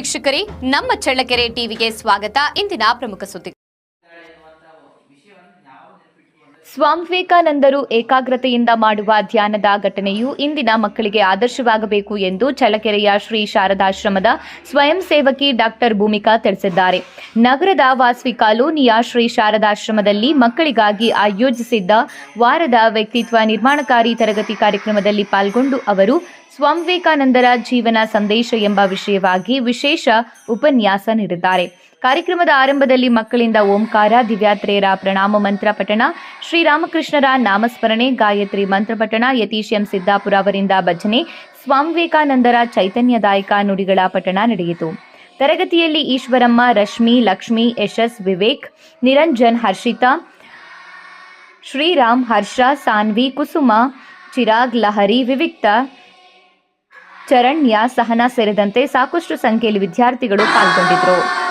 ವೀಕ್ಷಕರೇ, ನಮ್ಮ ಚಳ್ಳಕೆರೆ ಟಿವಿಗೆ ಸ್ವಾಗತ. ಇಂದಿನ ಪ್ರಮುಖ ಸುದ್ದಿ. ಸ್ವಾಮಿ ವಿವೇಕಾನಂದರು ಏಕಾಗ್ರತೆಯಿಂದ ಮಾಡುವ ಧ್ಯಾನದ ಘಟನೆಯು ಇಂದಿನ ಮಕ್ಕಳಿಗೆ ಆದರ್ಶವಾಗಬೇಕು ಎಂದು ಚಳ್ಳಕೆರೆಯ ಶ್ರೀ ಶಾರದಾಶ್ರಮದ ಸ್ವಯಂ ಸೇವಕಿ ಡಾಕ್ಟರ್ ಭೂಮಿಕಾ ತಿಳಿಸಿದ್ದಾರೆ. ನಗರದ ವಾಸವಿ ಕಾಲೋನಿಯ ಶ್ರೀ ಶಾರದಾಶ್ರಮದಲ್ಲಿ ಮಕ್ಕಳಿಗಾಗಿ ಆಯೋಜಿಸಿದ್ದ ವಾರದ ವ್ಯಕ್ತಿತ್ವ ನಿರ್ಮಾಣಕಾರಿ ತರಗತಿ ಕಾರ್ಯಕ್ರಮದಲ್ಲಿ ಪಾಲ್ಗೊಂಡು ಅವರು ಸ್ವಾಮಿ ವಿವೇಕಾನಂದರ ಜೀವನ ಸಂದೇಶ ಎಂಬ ವಿಷಯವಾಗಿ ವಿಶೇಷ ಉಪನ್ಯಾಸ ನೀಡಿದ್ದಾರೆ. ಕಾರ್ಯಕ್ರಮದ ಆರಂಭದಲ್ಲಿ ಮಕ್ಕಳಿಂದ ಓಂಕಾರ, ದಿವ್ಯಾತ್ರೇಯರ ಪ್ರಣಾಮ ಮಂತ್ರ ಪಠಣ, ಶ್ರೀರಾಮಕೃಷ್ಣರ ನಾಮಸ್ಮರಣೆ, ಗಾಯತ್ರಿ ಮಂತ್ರ ಪಠಣ, ಯತೀಶ್ ಎಂ ಸಿದ್ದಾಪುರ ಅವರಿಂದ ಭಜನೆ, ಸ್ವಾಮಿ ವಿವೇಕಾನಂದರ ಚೈತನ್ಯದಾಯಕ ನುಡಿಗಳ ಪಠಣ ನಡೆಯಿತು. ತರಗತಿಯಲ್ಲಿ ಈಶ್ವರಮ್ಮ, ರಶ್ಮಿ, ಲಕ್ಷ್ಮಿ, ಯಶಸ್, ವಿವೇಕ್, ನಿರಂಜನ್, ಹರ್ಷಿತಾ, ಶ್ರೀರಾಮ್, ಹರ್ಷ, ಸಾನ್ವಿ, ಕುಸುಮ, ಚಿರಾಗ್, ಲಹರಿ, ವಿವಿಕ್ತ, ಚರಣ್ಯ, ಸಹನಾ ಸೇರಿದಂತೆ ಸಾಕಷ್ಟು ಸಂಖ್ಯೆಯಲ್ಲಿ ವಿದ್ಯಾರ್ಥಿಗಳು ಪಾಲ್ಗೊಂಡಿದ್ದರು.